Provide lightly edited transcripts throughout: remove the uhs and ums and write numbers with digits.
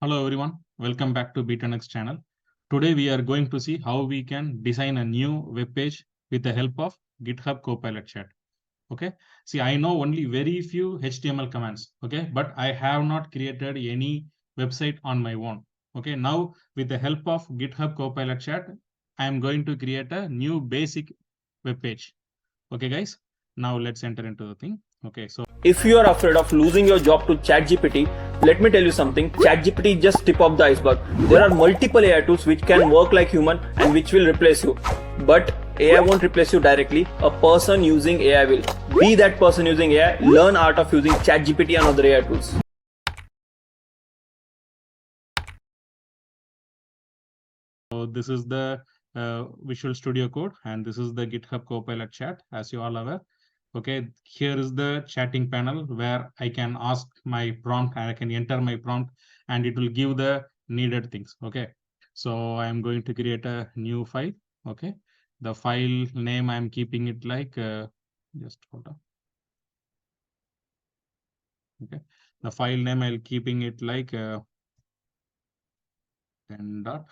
Hello everyone, welcome back to Be10x channel. Today we are going to see how we can design a new web page with the help of GitHub Copilot chat. Okay, see, I know only very few HTML commands, okay, but I have not created any website on my own. Okay, now with the help of GitHub Copilot chat, I am going to create a new basic web page. Okay guys, now let's enter into the thing. Okay, so if you are afraid of losing your job to ChatGPT, let me tell you something. ChatGPT is just tip of the iceberg. There are multiple AI tools which can work like human and which will replace you. But AI won't replace you directly. A person using AI will. Be that person using AI. Learn art of using ChatGPT and other AI tools. So this is the Visual Studio Code, and this is the GitHub Copilot chat, as you all aware. Okay, here is the chatting panel where I can ask my prompt and I can enter my prompt and it will give the needed things. Okay, so I'm going to create a new file. Okay, the file name I'm keeping it like just hold on. Okay, the file name I'll keeping it like 10 dot.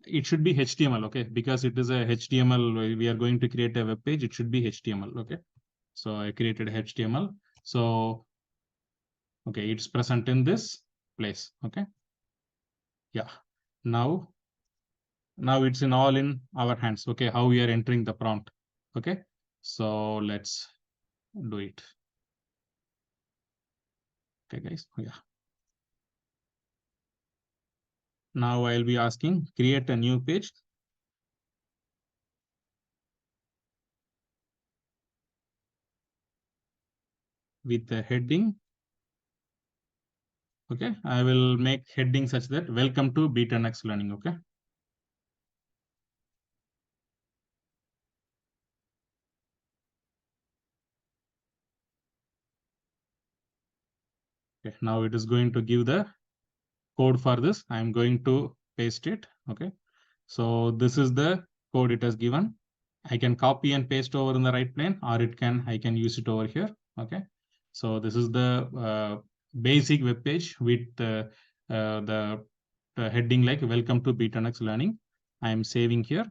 It should be HTML, okay, because it is a HTML. We are going to create a web page. It should be HTML, okay. So I created HTML. So okay, it's present in this place. Okay, yeah. Now it's in all in our hands. Okay, how we are entering the prompt. Okay, so let's do it. Okay, guys. Yeah. Now I'll be asking create a new page with the heading. Okay, I will make heading such that welcome to Be10x learning. Okay. Okay, now it is going to give the code for this. I'm going to paste it. Okay, so this is the code it has given. I can copy and paste over in the right plane, or I can use it over here. Okay, so this is the basic web page with the heading like welcome to Be10x learning. I am saving here.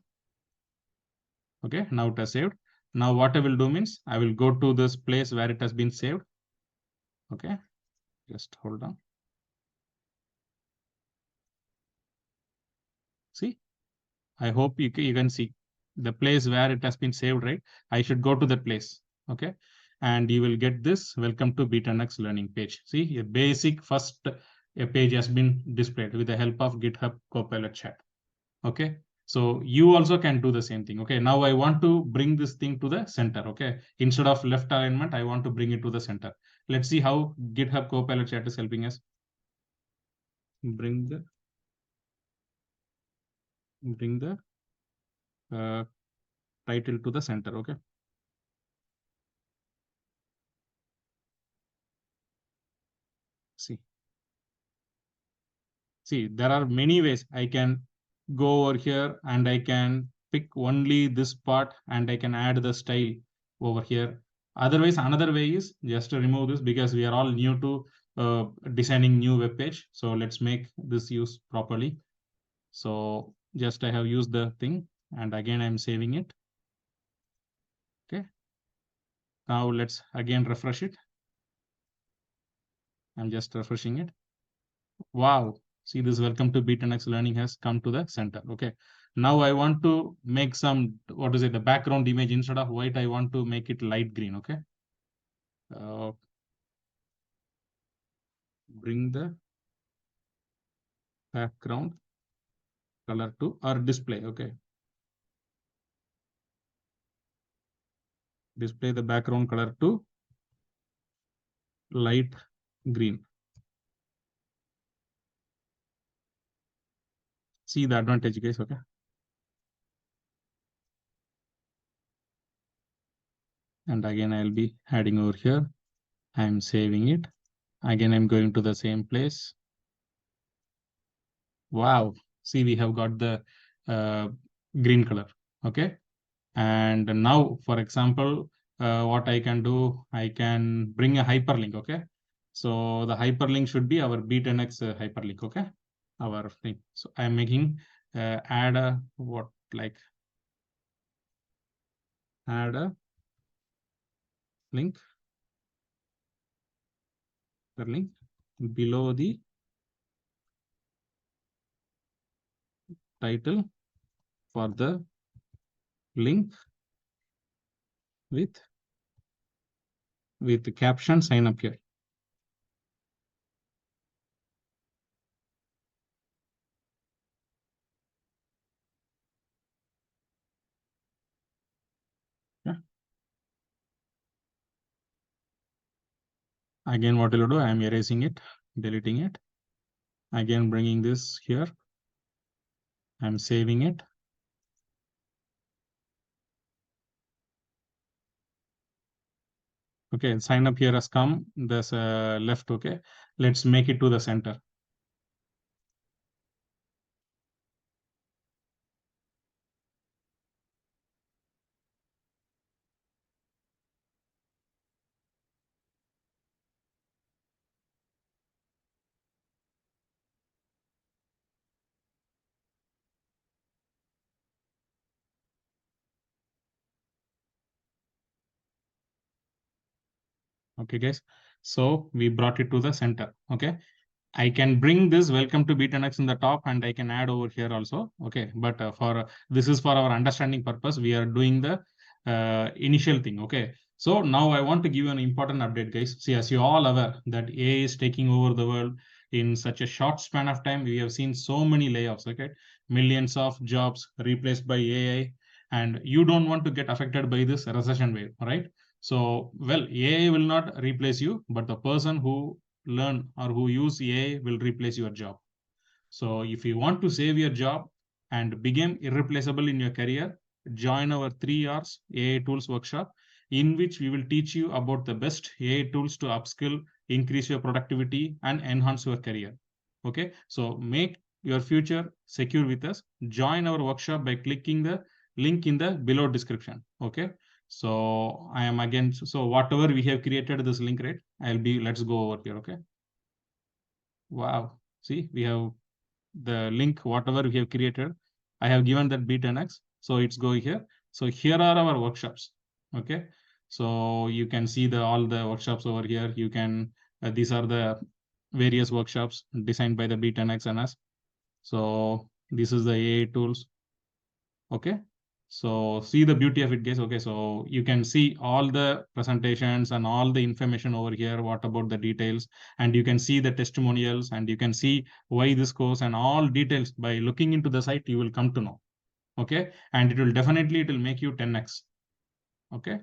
Okay, now it has saved. Now what I will do means I will go to this place where it has been saved. Okay, just hold on. See, I hope you can see the place where it has been saved, right? I should go to that place. Okay, and you will get this welcome to Be10x learning page. See, a basic first a page has been displayed with the help of GitHub Copilot chat. Okay, so you also can do the same thing. Okay, now I want to bring this thing to the center. Okay, instead of left alignment, I want to bring it to the center. Let's see how GitHub Copilot chat is helping us. Bring the title to the center. Okay, see, there are many ways. I can go over here and I can pick only this part and I can add the style over here. Otherwise, another way is just to remove this because we are all new to designing new web page. So let's make this use properly. So just I have used the thing and again I'm saving it. Okay. Now let's again refresh it. I'm just refreshing it. Wow. See, this welcome to Be10x learning has come to the center. Okay. Now I want to make some, what is it? The background image instead of white, I want to make it light green. Okay. Bring the background color to our display. Okay. Display the background color to light green. See the advantage, guys. Okay. And again, I'll be adding over here. I'm saving it. Again, I'm going to the same place. Wow. See, we have got the green color. Okay. And now, for example, what I can do, I can bring a hyperlink. Okay. So the hyperlink should be our Be10x hyperlink. Okay, our thing. So I'm making add a what like add a link, the link below the title for the link with the caption sign up here. Yeah. Again, what will do? I am erasing it, deleting it. Again, bringing this here. I'm saving it. Okay, sign up here has come. There's a left. Okay, let's make it to the center. Okay, guys. So we brought it to the center. Okay. I can bring this welcome to Be10x in the top and I can add over here also. Okay. But for this is for our understanding purpose. We are doing the initial thing. Okay. So now I want to give you an important update, guys. See, as you all aware that AI is taking over the world in such a short span of time. We have seen so many layoffs. Okay. Millions of jobs replaced by AI. And you don't want to get affected by this recession wave, right? So, well, AI will not replace you, but the person who learn or who use AI will replace your job. So if you want to save your job and become irreplaceable in your career, join our 3 hours AI tools workshop in which we will teach you about the best AI tools to upskill, increase your productivity and enhance your career. Okay, so make your future secure with us. Join our workshop by clicking the link in the below description. Okay, so I am again, so whatever we have created this link, right? Let's go over here. Okay, wow, see, we have the link, whatever we have created. I have given that Be10x. So it's going here. So here are our workshops. Okay. So you can see all the workshops over here. You can, these are the various workshops designed by the Be10x and us. So this is the AI tools. Okay. So see the beauty of it, guys. Okay, so you can see all the presentations and all the information over here. What about the details? And you can see the testimonials and you can see why this course and all details by looking into the site, you will come to know. Okay, and it will make you 10x. Okay,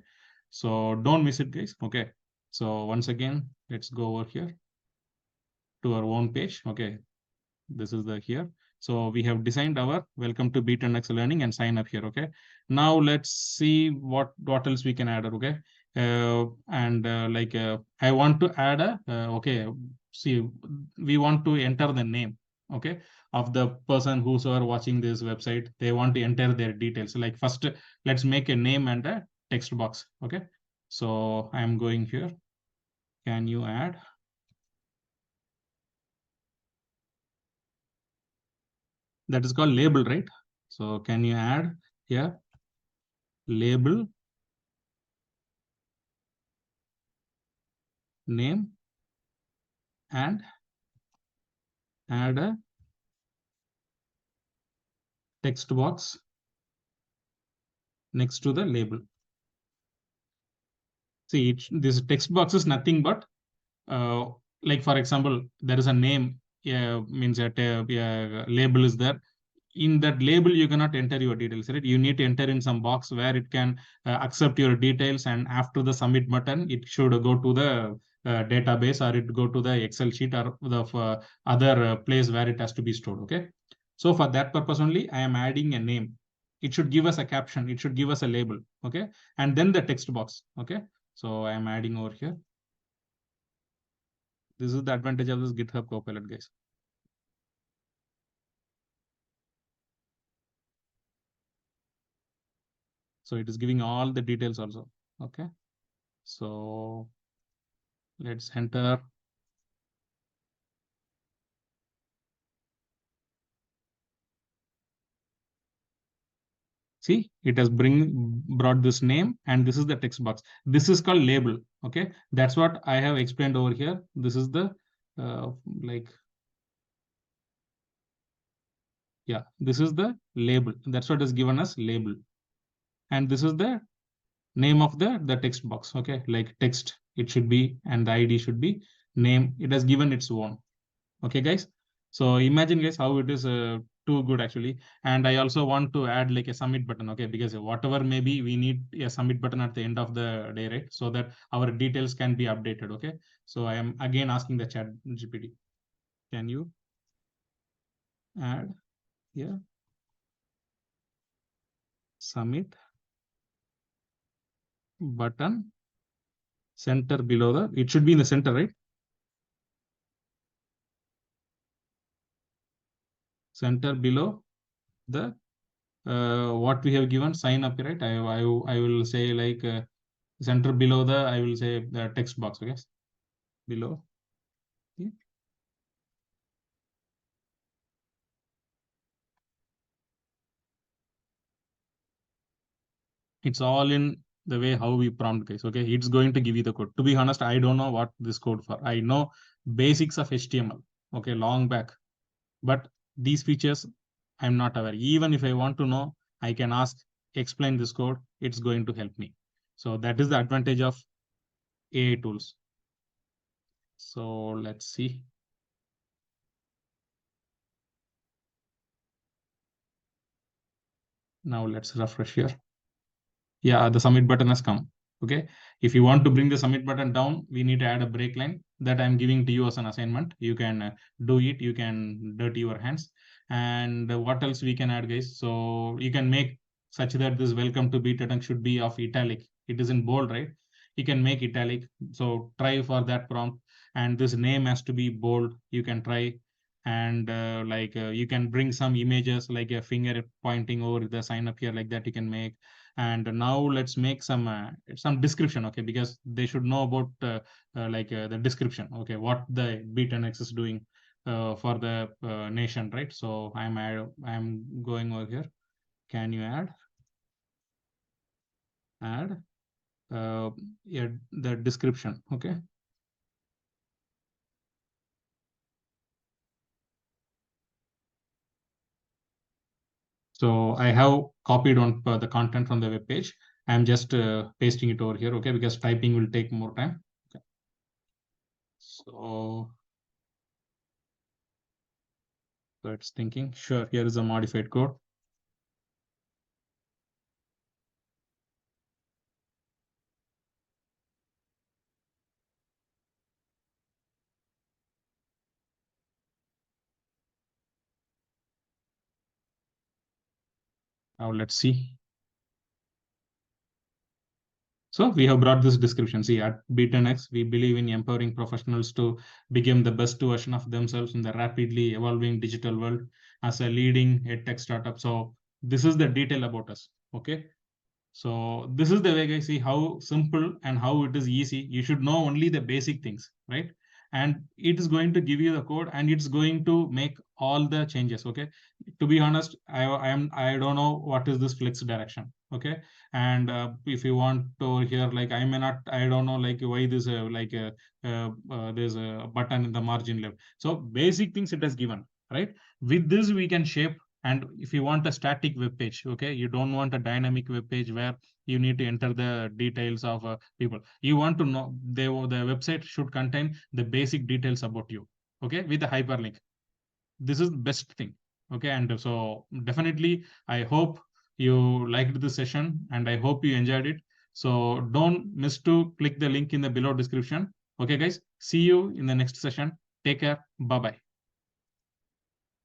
so don't miss it, guys. Okay, so once again, let's go over here to our own page. Okay, this is the here. So we have designed our welcome to Be10x learning and sign up here. Okay, now let's see what else we can add. Okay, I want to add a okay, see, we want to enter the name, okay, of the person who's are watching this website. They want to enter their details. Like first, let's make a name and a text box. Okay, so I'm going here. Can you add? That is called label, right? So can you add here label name and add a text box next to the label. See, this text box is nothing but like for example, there is a name, means that label is there. In that label, you cannot enter your details, right? You need to enter in some box where it can accept your details, and after the submit button, it should go to the database or it go to the Excel sheet or the other place where it has to be stored. Okay, so for that purpose only, I am adding a name. It should give us a caption. It should give us a label. Okay, and then the text box. Okay, so I am adding over here. This is the advantage of this GitHub Copilot, guys. So it is giving all the details also. Okay, so let's enter See, it has brought this name, and this is the text box. This is called label. Okay, that's what I have explained over here. This is the this is the label. That's what is given as label, and this is the name of the text box. Okay, like text it should be, and the ID should be name. It has given its own. Okay, guys. So imagine, guys, how it is too good actually. And I also want to add like a submit button. Okay, because whatever maybe we need a submit button at the end of the day, right? So that our details can be updated. Okay. So I am again asking the chat GPT. Can you add here submit button center below it should be in the center, right? Center below the what we have given sign up, right? I will say like center below I will say the text box. Okay, below. Okay. It's all in the way how we prompt, guys. Okay, it's going to give you the code. To be honest, I don't know what this code for. I know basics of HTML, okay, long back, but these features I'm not aware. Even if I want to know, I can ask, explain this code. It's going to help me. So that is the advantage of AI tools. So let's see. Now let's refresh here. Yeah, the submit button has come. Okay, if you want to bring the submit button down, we need to add a break line that I'm giving to you as an assignment. You can do it. You can dirty your hands. And what else we can add, guys? So you can make such that this welcome to Be10x should be of italic. It is in bold, right? You can make italic. So try for that prompt. And this name has to be bold. You can try. And you can bring some images like a finger pointing over the sign up here, like that you can make. And now let's make some description. Okay, because they should know about the description. Okay, what the Be10x is doing for the nation, right? So I'm going over here. Can you add yeah, the description? Okay, so I have copied on the content from the web page. I'm just pasting it over here. Okay, because typing will take more time. Okay. So it's thinking. Sure, here is a modified code. Now let's see. So we have brought this description. See, at Be10x, we believe in empowering professionals to become the best version of themselves in the rapidly evolving digital world as a leading edtech startup. So this is the detail about us. Okay. So this is the way, guys, see how simple and how it is easy. You should know only the basic things, right? And it is going to give you the code, and it's going to make all the changes. Okay. To be honest, I don't know what is this flex direction. Okay. And if you want to hear, like, I don't know like why this there's a button in the margin left. So basic things it has given, right? With this we can shape. And if you want a static web page, okay, you don't want a dynamic web page where you need to enter the details of people. You want to know the website should contain the basic details about you, okay, with a hyperlink. This is the best thing. Okay, and so definitely I hope you liked this session, and I hope you enjoyed it. So don't miss to click the link in the below description. Okay, guys, see you in the next session. Take care. Bye bye.